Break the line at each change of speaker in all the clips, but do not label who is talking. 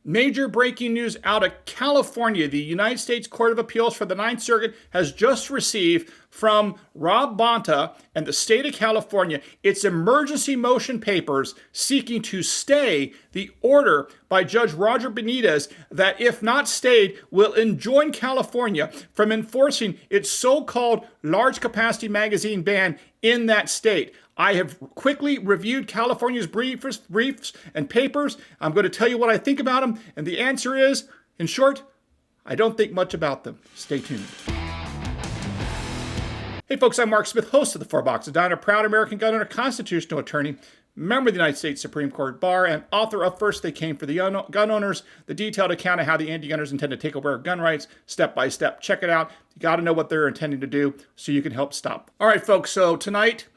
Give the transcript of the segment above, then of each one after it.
Major breaking news out of California. The United States Court of Appeals for the Ninth Circuit has just received from Rob Bonta and the state of California its emergency motion papers seeking to stay the order by Judge Roger Benitez that, if not stayed, will enjoin California from enforcing its so-called large capacity magazine ban in that state. I have quickly reviewed California's briefs and papers. I'm going to tell you what I think about them. And the answer is, in short, I don't think much about them. Stay tuned. Hey folks, I'm Mark Smith, host of the Four Boxes Diner, proud American gun owner, constitutional attorney, member of the United States Supreme Court Bar, and author of First They Came for the Gun Owners, the detailed account of how the anti-gunners intend to take over our gun rights, step by step. Check it out. You got to know what they're intending to do so you can help stop. All right, folks, so tonight,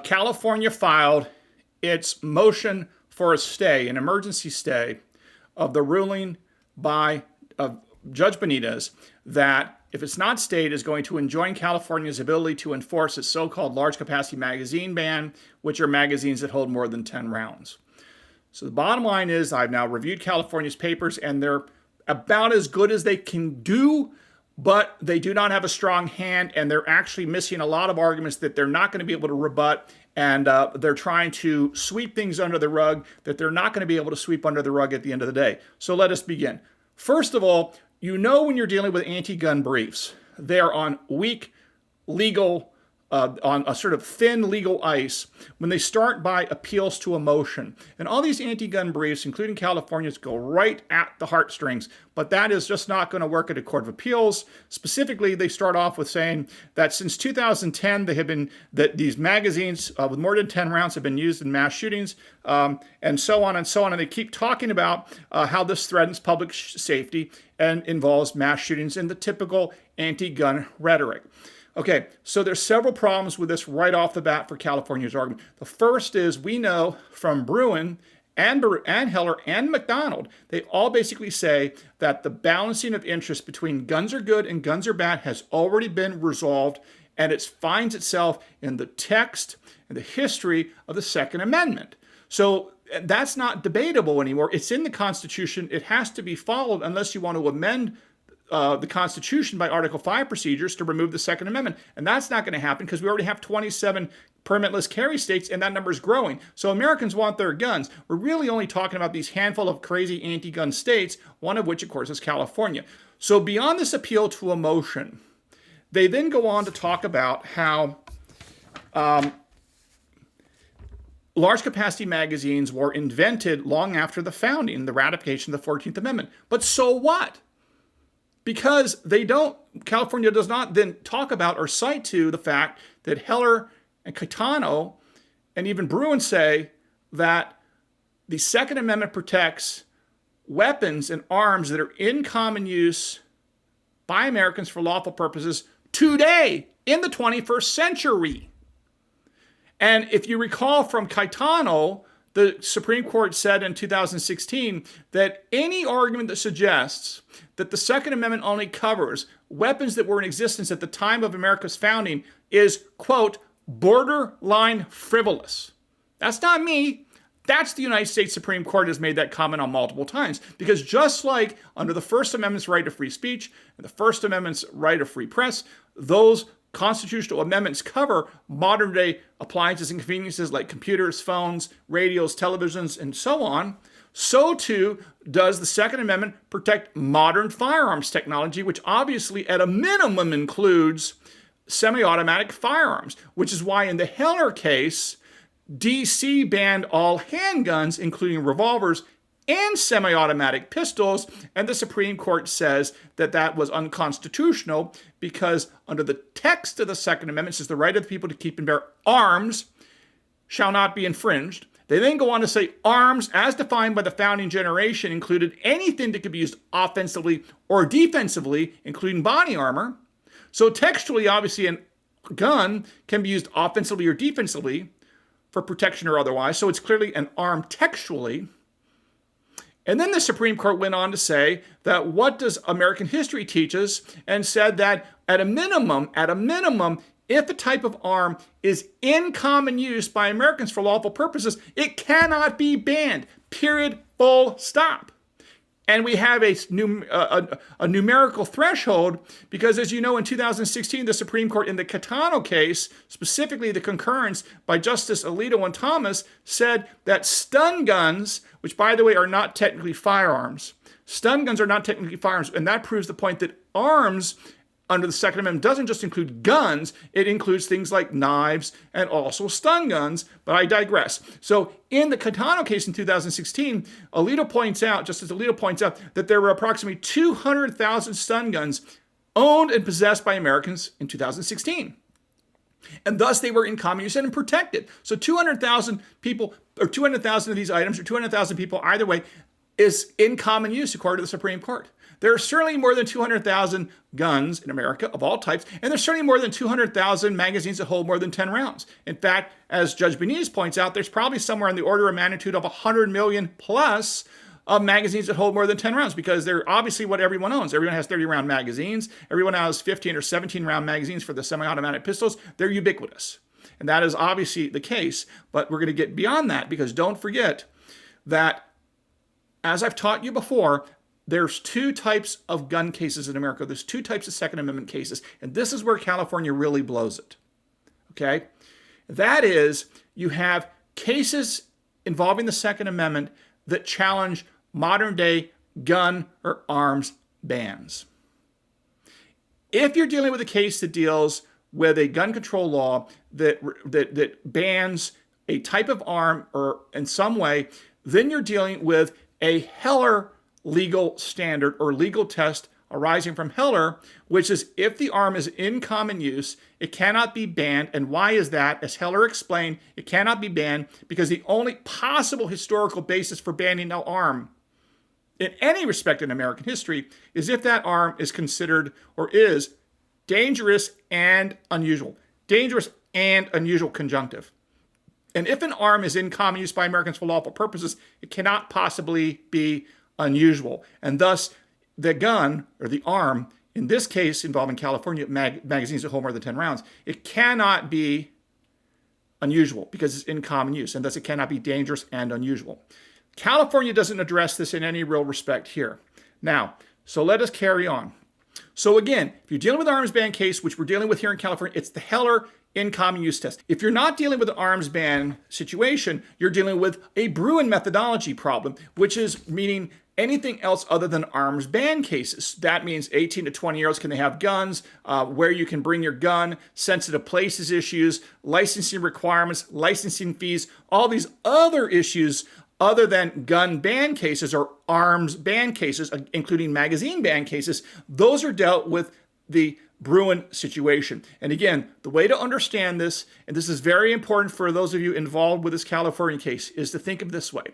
California filed its motion for a stay, an emergency stay, of the ruling by Judge Benitez that, if it's not stayed, is going to enjoin California's ability to enforce its so-called large capacity magazine ban, which are magazines that hold more than 10 rounds. So the bottom line is, I've now reviewed California's papers, and they're about as good as they can do, but they do not have a strong hand, and they're actually missing a lot of arguments that they're not going to be able to rebut, and they're trying to sweep things under the rug that they're not going to be able to sweep under the rug at the end of the day. So let us begin. First of all, you know when you're dealing with anti-gun briefs, they're on weak legal, on a sort of thin legal ice when they start by appeals to emotion. And all these anti-gun briefs, including California's, go right at the heartstrings. But that is just not going to work at a court of appeals. Specifically, they start off with saying that since 2010, that these magazines with more than 10 rounds have been used in mass shootings, and so on and so on. And they keep talking about how this threatens public safety and involves mass shootings in the typical anti-gun rhetoric. Okay, so there's several problems with this right off the bat for California's argument. The first is, we know from Bruen and Heller and McDonald, they all basically say that the balancing of interest between guns are good and guns are bad has already been resolved, and it finds itself in the text and the history of the Second Amendment. So that's not debatable anymore. It's in the Constitution. It has to be followed unless you want to amend the Constitution by Article 5 procedures to remove the Second Amendment. And that's not going to happen because we already have 27 permitless carry states, and that number is growing. So Americans want their guns. We're really only talking about these handful of crazy anti-gun states, one of which, of course, is California. So beyond this appeal to emotion, they then go on to talk about how large capacity magazines were invented long after the founding, the ratification of the 14th Amendment. But so what? Because California does not then talk about or cite to the fact that Heller and Caetano and even Bruen say that the Second Amendment protects weapons and arms that are in common use by Americans for lawful purposes today in the 21st century. And if you recall from Caetano, the Supreme Court said in 2016 that any argument that suggests that the Second Amendment only covers weapons that were in existence at the time of America's founding is, quote, borderline frivolous. That's not me. That's the United States Supreme Court has made that comment on multiple times. Because just like under the First Amendment's right to free speech and the First Amendment's right of free press, those constitutional amendments cover modern day appliances and conveniences like computers, phones, radios, televisions, and so on. So too does the Second Amendment protect modern firearms technology, which obviously at a minimum includes semi-automatic firearms, which is why in the Heller case, D.C. banned all handguns, including revolvers and semi-automatic pistols, and the Supreme Court says that that was unconstitutional because under the text of the Second Amendment, it says the right of the people to keep and bear arms shall not be infringed. They then go on to say arms, as defined by the founding generation, included anything that could be used offensively or defensively, including body armor. So textually, obviously, a gun can be used offensively or defensively for protection or otherwise. So it's clearly an arm textually. And then the Supreme Court went on to say that what does American history teach us, and said that at a minimum, if a type of arm is in common use by Americans for lawful purposes, it cannot be banned, period, full stop. And we have a numerical threshold because, as you know, in 2016, the Supreme Court in the Caetano case, specifically the concurrence by Justice Alito and Thomas, said that stun guns, which, by the way, are not technically firearms, stun guns are not technically firearms, and that proves the point that arms under the Second Amendment doesn't just include guns, it includes things like knives and also stun guns, but I digress. So in the Caetano case in 2016, Justice Alito points out that there were approximately 200,000 stun guns owned and possessed by Americans in 2016. And thus they were in common use and protected. So 200,000 people, or 200,000 of these items, or 200,000 people either way, is in common use according to the Supreme Court. There are certainly more than 200,000 guns in America of all types, and there's certainly more than 200,000 magazines that hold more than 10 rounds. In fact, as Judge Benitez points out, there's probably somewhere in the order of magnitude of 100 million plus of magazines that hold more than 10 rounds because they're obviously what everyone owns. Everyone has 30-round magazines. Everyone has 15 or 17-round magazines for the semi-automatic pistols. They're ubiquitous. And that is obviously the case, but we're going to get beyond that because don't forget that, as I've taught you before, there's two types of gun cases in America. There's two types of Second Amendment cases, and this is where California really blows it, okay? That is, you have cases involving the Second Amendment that challenge modern-day gun or arms bans. If you're dealing with a case that deals with a gun control law that bans a type of arm or in some way, then you're dealing with a Heller legal standard or legal test arising from Heller, which is if the arm is in common use, it cannot be banned. And why is that? As Heller explained, it cannot be banned because the only possible historical basis for banning an arm in any respect in American history is if that arm is considered or is dangerous and unusual. Dangerous and unusual conjunctive. And if an arm is in common use by Americans for lawful purposes, it cannot possibly be unusual. And thus, the gun, or the arm, in this case involving California magazines that hold more than 10 rounds, it cannot be unusual because it's in common use, and thus it cannot be dangerous and unusual. California doesn't address this in any real respect here. Now, so let us carry on. So again, if you're dealing with an arms ban case, which we're dealing with here in California, it's the Heller in common use test. If you're not dealing with an arms ban situation, you're dealing with a Bruen methodology problem, which is meaning anything else other than arms ban cases. That means 18 to 20-year-olds, can they have guns, where you can bring your gun, sensitive places issues, licensing requirements, licensing fees, all these other issues other than gun ban cases or arms ban cases, including magazine ban cases. Those are dealt with the Bruen situation. And again, the way to understand this, and this is very important for those of you involved with this California case, is to think of this way.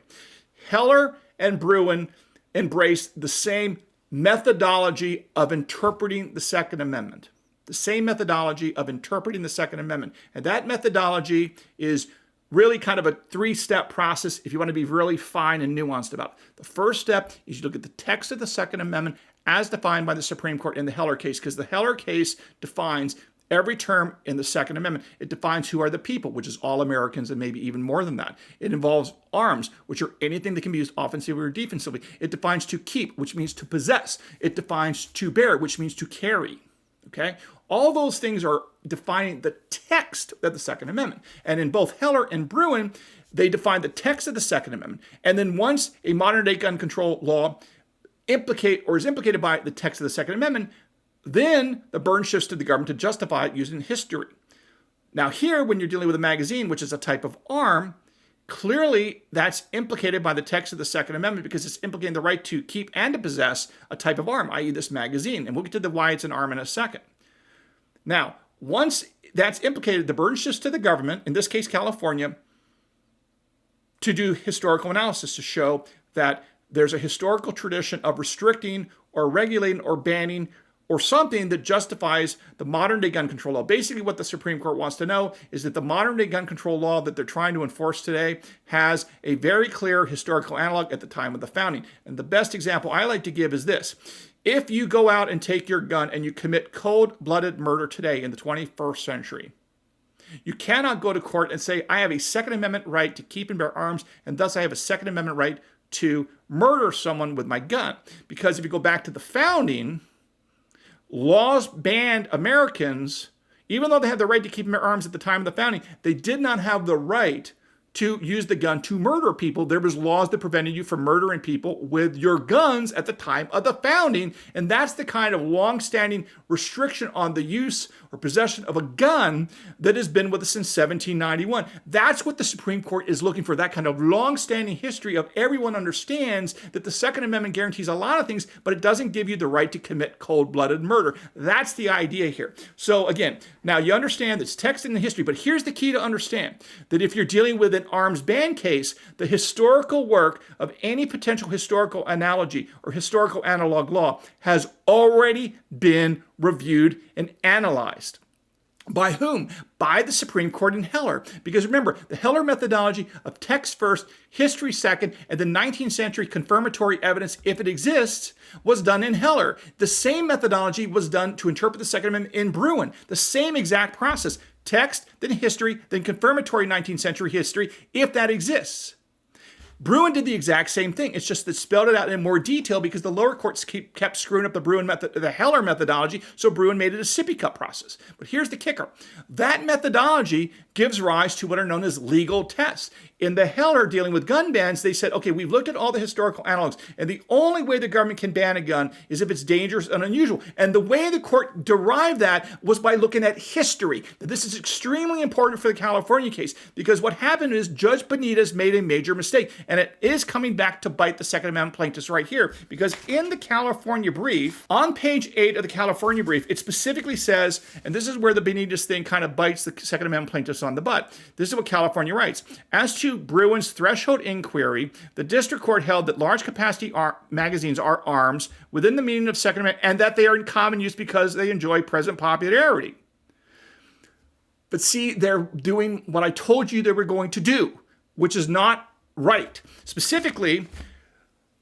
Heller and Bruen embrace the same methodology of interpreting the Second Amendment. The same methodology of interpreting the Second Amendment. And that methodology is really kind of a three-step process if you want to be really fine and nuanced about it. The first step is you look at the text of the Second Amendment as defined by the Supreme Court in the Heller case, because the Heller case defines every term in the Second Amendment. It defines who are the people, which is all Americans and maybe even more than that. It involves arms, which are anything that can be used offensively or defensively. It defines to keep, which means to possess. It defines to bear, which means to carry. Okay? All those things are defining the text of the Second Amendment. And in both Heller and Bruen, they define the text of the Second Amendment. And then once a modern-day gun control law is implicated by the text of the Second Amendment, then the burden shifts to the government to justify it using history. Now here, when you're dealing with a magazine, which is a type of arm, clearly that's implicated by the text of the Second Amendment because it's implicating the right to keep and to possess a type of arm, i.e. this magazine. And we'll get to why it's an arm in a second. Now, once that's implicated, the burden shifts to the government, in this case California, to do historical analysis to show that there's a historical tradition of restricting or regulating or banning or something that justifies the modern-day gun control law. Basically, what the Supreme Court wants to know is that the modern-day gun control law that they're trying to enforce today has a very clear historical analog at the time of the founding. And the best example I like to give is this. If you go out and take your gun and you commit cold-blooded murder today in the 21st century, you cannot go to court and say, I have a Second Amendment right to keep and bear arms, and thus I have a Second Amendment right to murder someone with my gun. Because if you go back to the founding, laws banned Americans, even though they had the right to keep their arms at the time of the founding, they did not have the right to use the gun to murder people. There was laws that prevented you from murdering people with your guns at the time of the founding. And that's the kind of long-standing restriction on the use or possession of a gun that has been with us since 1791. That's what the Supreme Court is looking for, that kind of long-standing history of everyone understands that the Second Amendment guarantees a lot of things, but it doesn't give you the right to commit cold-blooded murder. That's the idea here. So again, now you understand it's text in the history, but here's the key to understand, that if you're dealing with an arms ban case, the historical work of any potential historical analogy or historical analog law has already been reviewed and analyzed. By whom? By the Supreme Court in Heller. Because remember, the Heller methodology of text first, history second, and the 19th century confirmatory evidence, if it exists, was done in Heller. The same methodology was done to interpret the Second Amendment in Bruen. The same exact process. Text, then history, then confirmatory 19th century history, if that exists. Bruen did the exact same thing. It's just that spelled it out in more detail because the lower courts kept screwing up the Heller methodology, so Bruen made it a sippy cup process. But here's the kicker. That methodology gives rise to what are known as legal tests. In the Heller dealing with gun bans, they said, okay, we've looked at all the historical analogs, and the only way the government can ban a gun is if it's dangerous and unusual. And the way the court derived that was by looking at history. This is extremely important for the California case, because what happened is Judge Benitez made a major mistake, and it is coming back to bite the Second Amendment plaintiffs right here, because in the California brief, on page 8 of the California brief, it specifically says, and this is where the Benitez thing kind of bites the Second Amendment plaintiffs on the butt. This is what California writes. As to Bruen's threshold inquiry, the district court held that large capacity magazines are arms within the meaning of Second Amendment and that they are in common use because they enjoy present popularity. But see, they're doing what I told you they were going to do, which is not right. Specifically,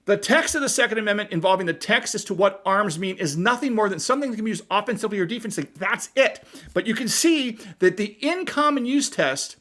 the text of the Second Amendment involving the text as to what arms mean is nothing more than something that can be used offensively or defensively. That's it. But you can see that the in common use test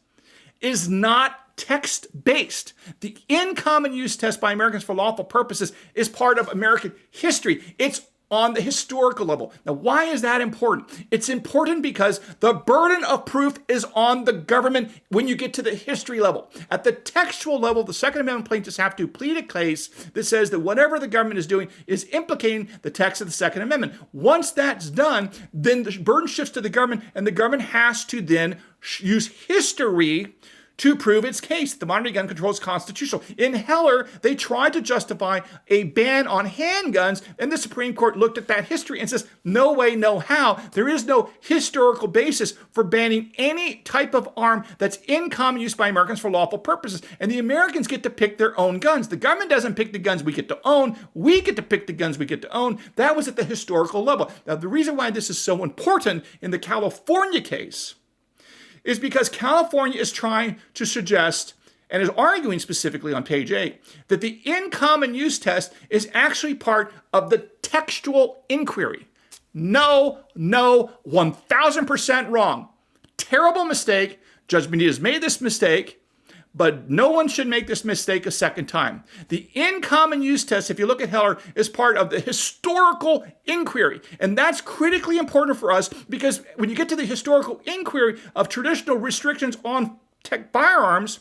is not text-based. The in common use test by Americans for lawful purposes is part of American history. It's on the historical level. Now, why is that important? It's important because the burden of proof is on the government when you get to the history level. At the textual level, the Second Amendment plaintiffs have to plead a case that says that whatever the government is doing is implicating the text of the Second Amendment. Once that's done, then the burden shifts to the government, and the government has to then use history to prove its case. The modern gun control is constitutional. In Heller, they tried to justify a ban on handguns, and the Supreme Court looked at that history and says, no way, no how. There is no historical basis for banning any type of arm that's in common use by Americans for lawful purposes. And the Americans get to pick their own guns. The government doesn't pick the guns we get to own. We get to pick the guns we get to own. That was at the historical level. Now, the reason why this is so important in the California case is because California is trying to suggest, and is arguing specifically on page 8, that the in common use test is actually part of the textual inquiry. No, 1000% wrong. Terrible mistake. Judge Benitez made this mistake, but no one should make this mistake a second time. The in common use test, if you look at Heller, is part of the historical inquiry. And that's critically important for us because when you get to the historical inquiry of traditional restrictions on firearms,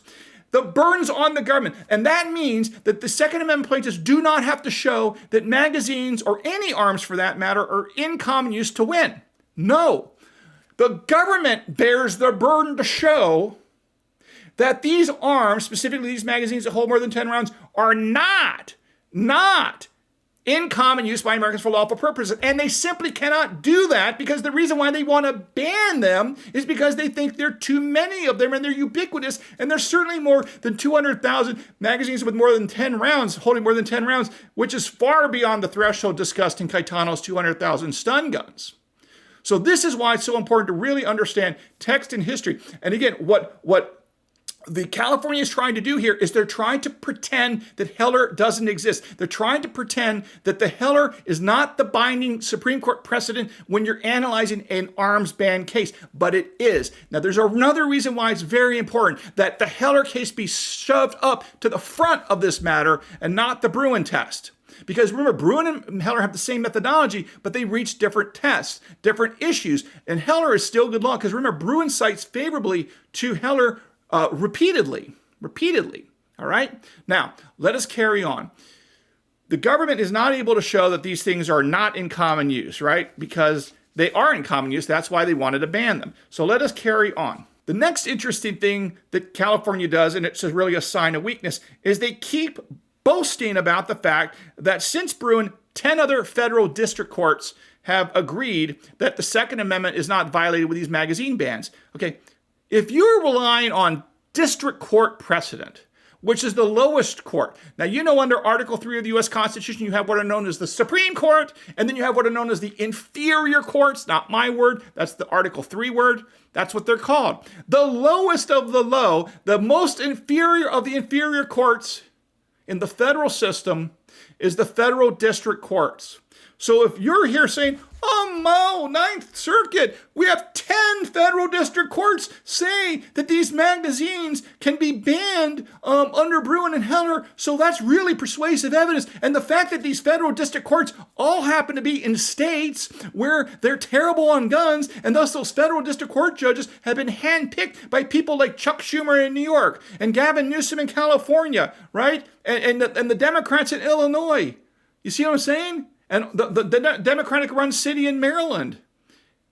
the burden's on the government. And that means that the Second Amendment plaintiffs do not have to show that magazines, or any arms for that matter, are in common use to win. No. The government bears the burden to show that these arms, specifically these magazines that hold more than 10 rounds, are not in common use by Americans for lawful purposes. And they simply cannot do that because the reason why they want to ban them is because they think there are too many of them and they're ubiquitous. And there's certainly more than 200,000 magazines with more than 10 rounds, holding more than 10 rounds, which is far beyond the threshold discussed in Caetano's 200,000 stun guns. So this is why it's so important to really understand text and history. And again, what the California is trying to do here is they're trying to pretend that Heller doesn't exist. They're trying to pretend that the Heller is not the binding Supreme Court precedent when you're analyzing an arms ban case, but it is. Now, there's another reason why it's very important that the Heller case be shoved up to the front of this matter and not the Bruen test. Because remember, Bruen and Heller have the same methodology, but they reach different tests, different issues. And Heller is still good law because remember, Bruen cites favorably to Heller repeatedly. All right. Now, let us carry on. The government is not able to show that these things are not in common use, right? Because they are in common use. That's why they wanted to ban them. So let us carry on. The next interesting thing that California does, and it's really a sign of weakness, is they keep boasting about the fact that since Bruen, 10 other federal district courts have agreed that the Second Amendment is not violated with these magazine bans. Okay, if you're relying on district court precedent, which is the lowest court. Now, you know, under Article 3 of the U.S. Constitution, you have what are known as the Supreme Court, and then you have what are known as the inferior courts. Not my word. That's the Article 3 word. That's what they're called. The lowest of the low, the most inferior of the inferior courts in the federal system is the federal district courts. So if you're here saying, oh, Mo, Ninth Circuit, we have 10 federal district courts say that these magazines can be banned under Bruen and Heller, so that's really persuasive evidence. And the fact that these federal district courts all happen to be in states where they're terrible on guns, and thus those federal district court judges have been handpicked by people like Chuck Schumer in New York and Gavin Newsom in California, right? And the Democrats in Illinois. You see what I'm saying? And the Democratic-run city in Maryland,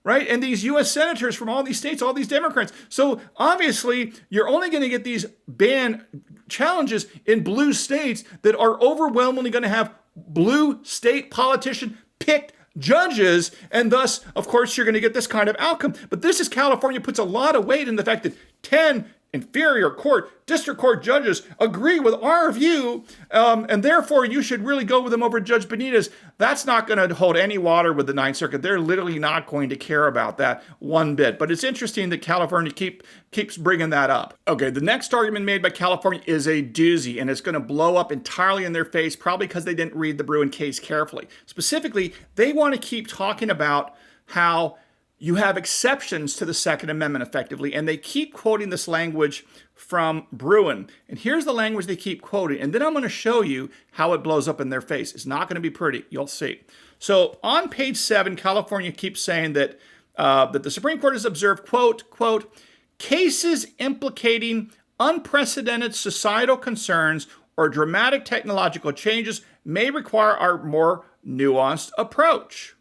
right? And these U.S. senators from all these states, all these Democrats. So obviously, you're only going to get these ban challenges in blue states that are overwhelmingly going to have blue state politician-picked judges. And thus, of course, you're going to get this kind of outcome. But this is California puts a lot of weight in the fact that 10 inferior court, district court judges agree with our view, and therefore you should really go with them over Judge Benitez. That's not going to hold any water with the Ninth Circuit. They're literally not going to care about that one bit. But it's interesting that California keeps bringing that up. Okay, the next argument made by California is a doozy, and it's going to blow up entirely in their face, probably because they didn't read the Bruen case carefully. Specifically, they want to keep talking about how you have exceptions to the Second Amendment effectively, and they keep quoting this language from Bruen. And here's the language they keep quoting, and then I'm going to show you how it blows up in their face. It's not going to be pretty. You'll see. So on page 7, California keeps saying that the Supreme Court has observed, quote, cases implicating unprecedented societal concerns or dramatic technological changes may require our more nuanced approach.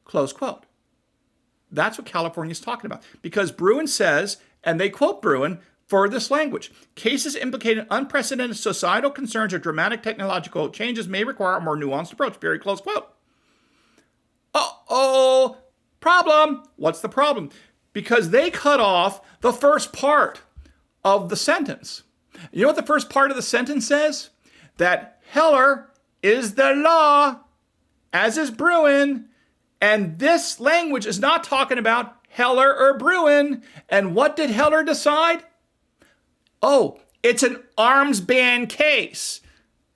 Close quote. That's what California is talking about. Because Bruen says, and they quote Bruen for this language, cases implicating unprecedented societal concerns or dramatic technological changes may require a more nuanced approach. Very close quote. Uh-oh, problem. What's the problem? Because they cut off the first part of the sentence. You know what the first part of the sentence says? That Heller is the law, as is Bruen. And this language is not talking about Heller or Bruen. And what did Heller decide? Oh, it's an arms ban case.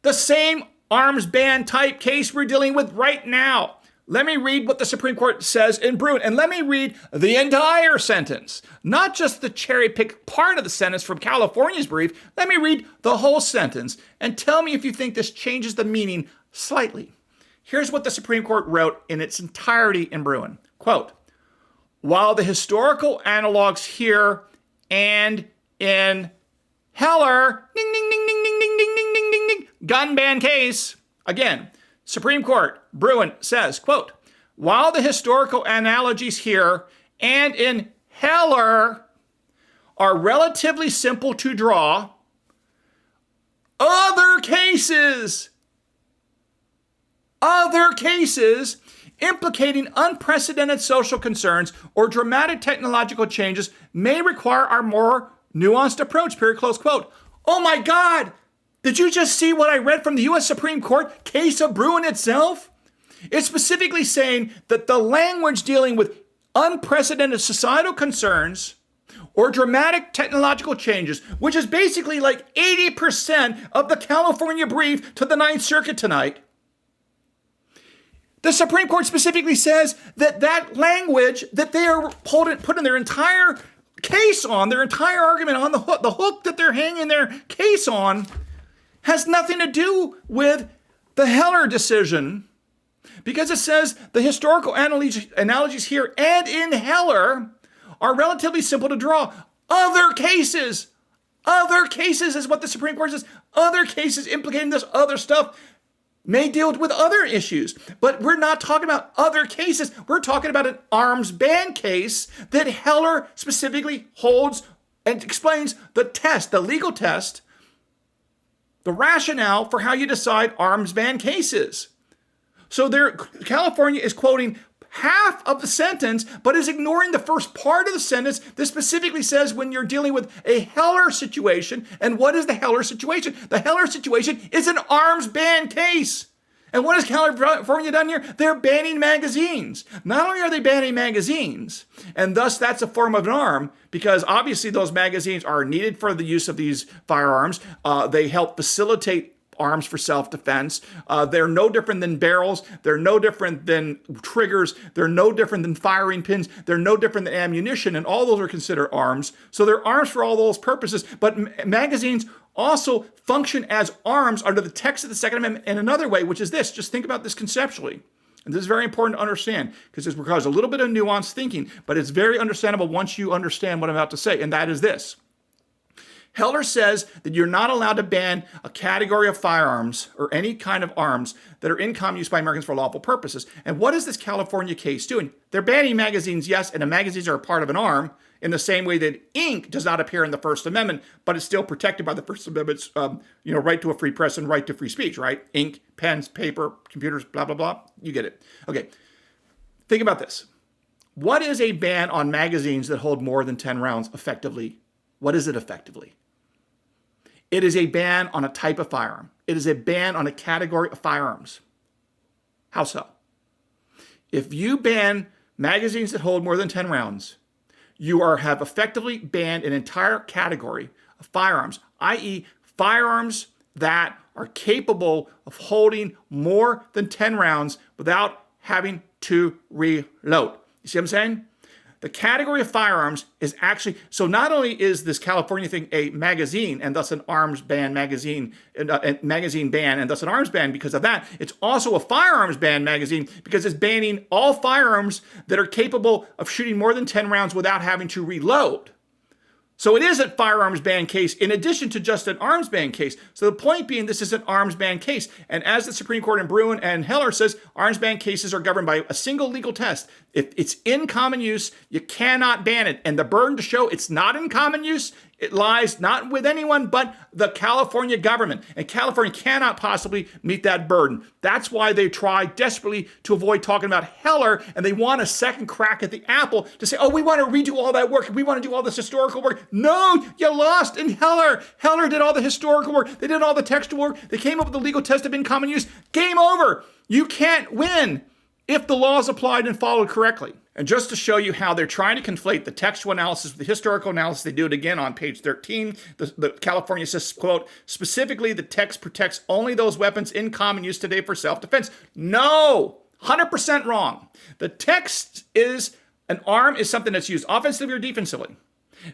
The same arms ban type case we're dealing with right now. Let me read what the Supreme Court says in Bruen. And let me read the entire sentence. Not just the cherry-picked part of the sentence from California's brief. Let me read the whole sentence. And tell me if you think this changes the meaning slightly. Here's what the Supreme Court wrote in its entirety in Bruen. Quote, while the historical analogues here and in Heller, ding, ding, ding, ding, ding, ding, ding, ding, ding, ding, ding, gun ban case, again, Supreme Court, Bruen says, quote, while the historical analogies here and in Heller are relatively simple to draw, other cases implicating unprecedented social concerns or dramatic technological changes may require our more nuanced approach, period, close quote. Oh my God, did you just see what I read from the U.S. Supreme Court case of Bruen itself? It's specifically saying that the language dealing with unprecedented societal concerns or dramatic technological changes, which is basically like 80% of the California brief to the Ninth Circuit tonight, the Supreme Court specifically says that that language that they are putting their entire case on, their entire argument on the hook that they're hanging their case on, has nothing to do with the Heller decision, because it says the historical analogies here and in Heller are relatively simple to draw. Other cases is what the Supreme Court says. Other cases implicating this other stuff may deal with other issues, but we're not talking about other cases. We're talking about an arms ban case that Heller specifically holds and explains the test, the legal test, the rationale for how you decide arms ban cases. So California is quoting half of the sentence, but is ignoring the first part of the sentence that specifically says when you're dealing with a Heller situation. And what is the Heller situation? The Heller situation is an arms ban case. And what has California done here? They're banning magazines. Not only are they banning magazines, and thus that's a form of an arm, because obviously those magazines are needed for the use of these firearms. They help facilitate arms for self-defense. They're no different than barrels. They're no different than triggers. They're no different than firing pins. They're no different than ammunition, and all those are considered arms. So they're arms for all those purposes, but magazines also function as arms under the text of the Second Amendment in another way, which is this. Just think about this conceptually. And this is very important to understand because this requires a little bit of nuanced thinking, but it's very understandable once you understand what I'm about to say, and that is this. Heller says that you're not allowed to ban a category of firearms or any kind of arms that are in common use by Americans for lawful purposes. And what is this California case doing? They're banning magazines, yes, and the magazines are a part of an arm in the same way that ink does not appear in the First Amendment, but it's still protected by the First Amendment's right to a free press and right to free speech, right? Ink, pens, paper, computers, blah, blah, blah. You get it. Okay, think about this. What is a ban on magazines that hold more than 10 rounds effectively? What is it effectively? It is a ban on a type of firearm. It is a ban on a category of firearms. How so? If you ban magazines that hold more than 10 rounds, you have effectively banned an entire category of firearms, i.e. firearms that are capable of holding more than 10 rounds without having to reload. You see what I'm saying? The category of firearms is actually, so not only is this California thing a magazine and thus an arms ban magazine, a magazine ban and thus an arms ban because of that, it's also a firearms ban magazine because it's banning all firearms that are capable of shooting more than 10 rounds without having to reload. So it is a firearms ban case in addition to just an arms ban case. So the point being, this is an arms ban case. And as the Supreme Court in Bruen and Heller says, arms ban cases are governed by a single legal test. If it's in common use, you cannot ban it. And the burden to show it's not in common use, it lies not with anyone but the California government. And California cannot possibly meet that burden. That's why they try desperately to avoid talking about Heller, and they want a second crack at the apple to say, oh, we want to redo all that work. We want to do all this historical work. No, you lost in Heller. Heller did all the historical work. They did all the textual work. They came up with the legal test of in common use. Game over. You can't win if the law is applied and followed correctly. And just to show you how they're trying to conflate the textual analysis with the historical analysis, they do it again on page 13. The California says, quote, specifically, the text protects only those weapons in common use today for self-defense. No, 100% wrong. The text is an arm is something that's used offensively or defensively.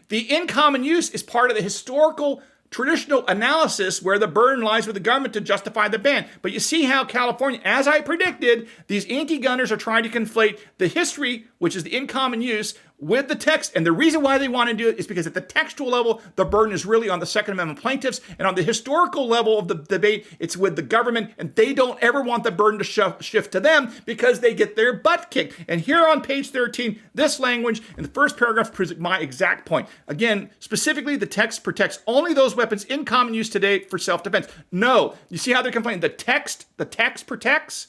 The in common use is part of the historical traditional analysis where the burden lies with the government to justify the ban. But you see how California, as I predicted, these anti-gunners are trying to conflate the history, which is the in common use, with the text. And the reason why they want to do it is because at the textual level, the burden is really on the Second Amendment plaintiffs. And on the historical level of the debate, it's with the government. And they don't ever want the burden to shift to them because they get their butt kicked. And here on page 13, this language in the first paragraph presents my exact point. Again, specifically, the text protects only those weapons in common use today for self-defense. No. You see how they're complaining? The text protects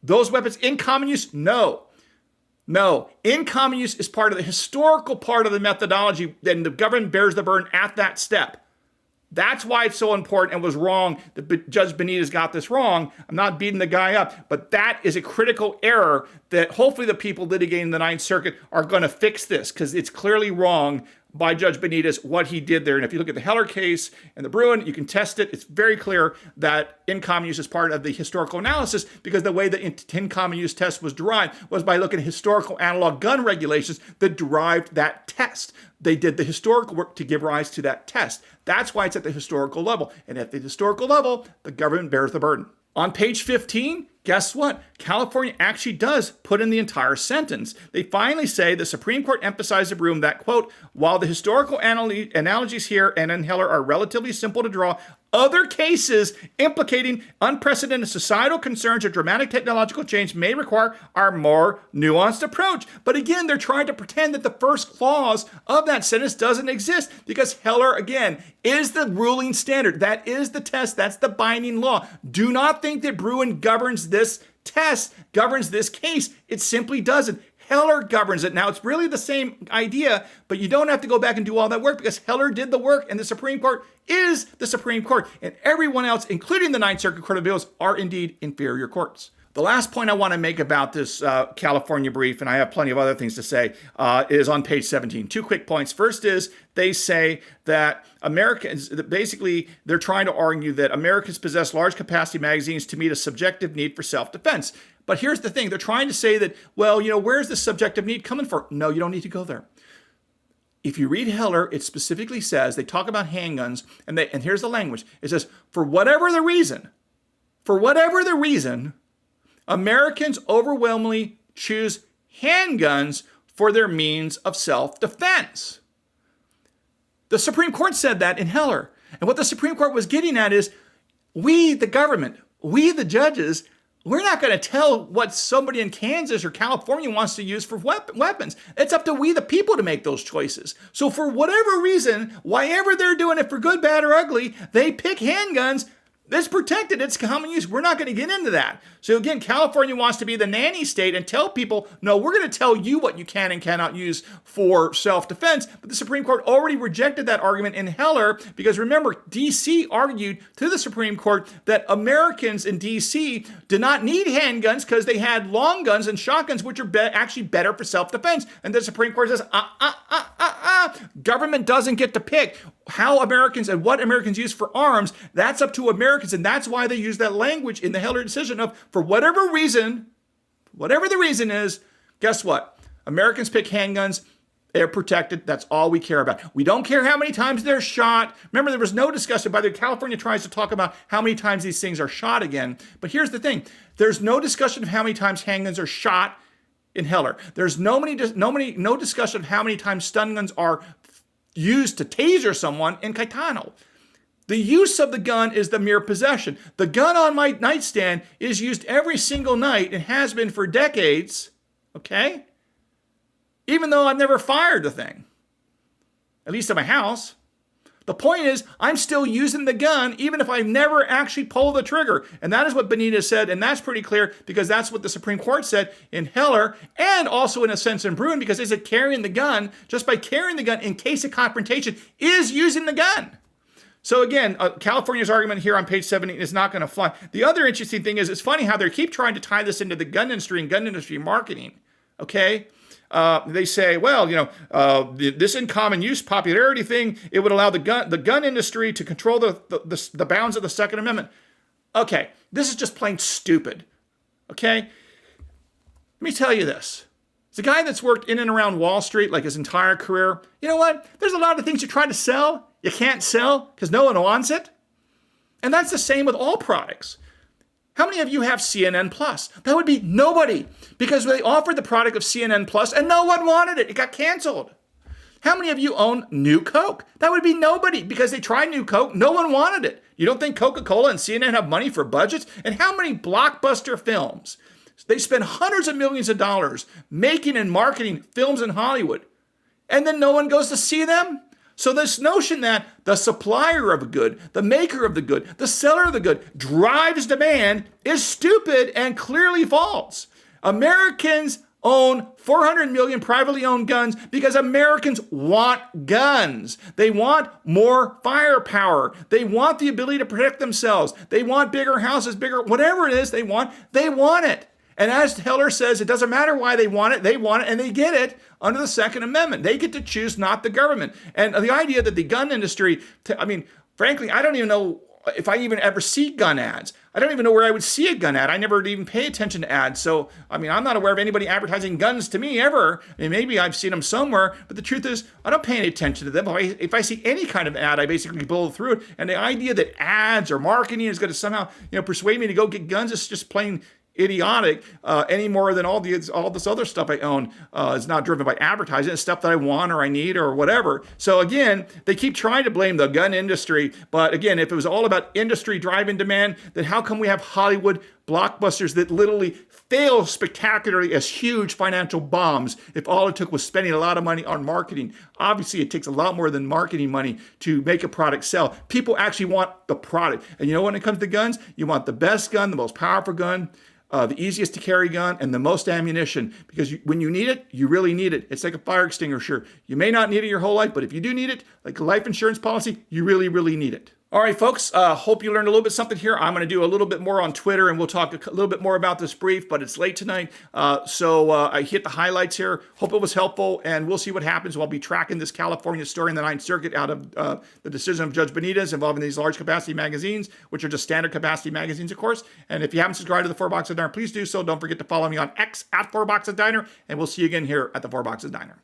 those weapons in common use? No. No, in common use is part of the historical part of the methodology, and the government bears the burden at that step. That's why it's so important and was wrong that Judge Benitez got this wrong. I'm not beating the guy up, but that is a critical error that hopefully the people litigating the Ninth Circuit are going to fix this because it's clearly wrong by Judge Benitez what he did there. And if you look at the Heller case and the Bruen, you can test it. It's very clear that in common use is part of the historical analysis, because the way the in common use test was derived was by looking at historical analog gun regulations that derived that test. They did the historical work to give rise to that test. That's why it's at the historical level. And at the historical level, the government bears the burden. On page 15, guess what? California actually does put in the entire sentence. They finally say the Supreme Court emphasized in Bruen that, quote, while the historical analogies here and in Heller are relatively simple to draw, other cases implicating unprecedented societal concerns or dramatic technological change may require our more nuanced approach. But again, they're trying to pretend that the first clause of that sentence doesn't exist, because Heller, again, is the ruling standard. That is the test. That's the binding law. Do not think that Bruen governs this test, governs this case. It simply doesn't. Heller governs it. Now, it's really the same idea, but you don't have to go back and do all that work, because Heller did the work, and the Supreme Court is the Supreme Court, and everyone else, including the Ninth Circuit Court of Appeals, are indeed inferior courts. The last point I want to make about this California brief, and I have plenty of other things to say, is on page 17. Two quick points. First is they say that Americans, basically, they're trying to argue that Americans possess large capacity magazines to meet a subjective need for self-defense. But here's the thing. They're trying to say that, well, where's the subjective need coming from? No, you don't need to go there. If you read Heller, it specifically says, they talk about handguns, and here's the language. It says, for whatever the reason, Americans overwhelmingly choose handguns for their means of self-defense. The Supreme Court said that in Heller. And what the Supreme Court was getting at is, we, the government, we, the judges, we're not going to tell what somebody in Kansas or California wants to use for weapons. It's up to we, the people, to make those choices. So for whatever reason, whyever they're doing it, for good, bad, or ugly, they pick handguns. It's protected. It's common use. We're not going to get into that. So again, California wants to be the nanny state and tell people, no, we're going to tell you what you can and cannot use for self-defense. But the Supreme Court already rejected that argument in Heller, because remember, D.C. argued to the Supreme Court that Americans in D.C. did not need handguns because they had long guns and shotguns, which are actually better for self-defense. And the Supreme Court says, government doesn't get to pick how Americans and what Americans use for arms. That's up to Americans. And that's why they use that language in the Heller decision of, for whatever reason, whatever the reason is, guess what? Americans pick handguns. They're protected. That's all we care about. We don't care how many times they're shot. Remember, there was no discussion. By the way, California tries to talk about how many times these things are shot again. But here's the thing. There's no discussion of how many times handguns are shot in Heller. There's no discussion of how many times stun guns are used to taser someone in Caetano. The use of the gun is the mere possession. The gun on my nightstand is used every single night and has been for decades, okay? Even though I've never fired the thing, at least at my house. The point is, I'm still using the gun even if I never actually pull the trigger. And that is what Benitez said, and that's pretty clear, because that's what the Supreme Court said in Heller, and also in a sense in Bruen, because they said carrying the gun, just by carrying the gun in case of confrontation, is using the gun. So again, California's argument here on page 17 is not going to fly. The other interesting thing is, it's funny how they keep trying to tie this into the gun industry and gun industry marketing, okay? They say, well, this in common use popularity thing, it would allow the gun industry to control the bounds of the Second Amendment. Okay, this is just plain stupid. Okay, let me tell you this. It's a guy that's worked in and around Wall Street like his entire career. You know what? There's a lot of things you try to sell, you can't sell because no one wants it. And that's the same with all products. How many of you have CNN Plus? That would be nobody, because they offered the product of CNN Plus and no one wanted it. It got canceled. How many of you own New Coke? That would be nobody, because they tried New Coke. No one wanted it. You don't think Coca-Cola and CNN have money for budgets? And how many blockbuster films? They spend hundreds of millions of dollars making and marketing films in Hollywood, and then no one goes to see them? So this notion that the supplier of a good, the maker of the good, the seller of the good drives demand is stupid and clearly false. Americans own 400 million privately owned guns because Americans want guns. They want more firepower. They want the ability to protect themselves. They want bigger houses, bigger, whatever it is they want it. And as Heller says, it doesn't matter why they want it, and they get it under the Second Amendment. They get to choose, not the government. And the idea that the gun industry, frankly, I don't even know if I even ever see gun ads. I don't even know where I would see a gun ad. I never even pay attention to ads. So, I'm not aware of anybody advertising guns to me ever. Maybe I've seen them somewhere, but the truth is, I don't pay any attention to them. If I see any kind of ad, I basically blow through it. And the idea that ads or marketing is going to somehow, persuade me to go get guns is just plain idiotic, any more than all this other stuff I own is not driven by advertising. It's stuff that I want or I need or whatever. So again, they keep trying to blame the gun industry. But again, if it was all about industry driving demand, then how come we have Hollywood blockbusters that literally fail spectacularly as huge financial bombs if all it took was spending a lot of money on marketing? Obviously, it takes a lot more than marketing money to make a product sell. People actually want the product. And when it comes to guns, you want the best gun, the most powerful gun, the easiest to carry gun, and the most ammunition, because when you need it, you really need it. It's like a fire extinguisher. You may not need it your whole life, but if you do need it, like a life insurance policy, you really, really need it. All right, folks, hope you learned a little bit something here. I'm going to do a little bit more on Twitter, and we'll talk a little bit more about this brief, but it's late tonight. So I hit the highlights here. Hope it was helpful, and we'll see what happens. I'll be tracking this California story in the Ninth Circuit out of the decision of Judge Benitez involving these large capacity magazines, which are just standard capacity magazines, of course. And if you haven't subscribed to the Four Boxes Diner, please do so. Don't forget to follow me on X at Four Boxes Diner, and we'll see you again here at the Four Boxes Diner.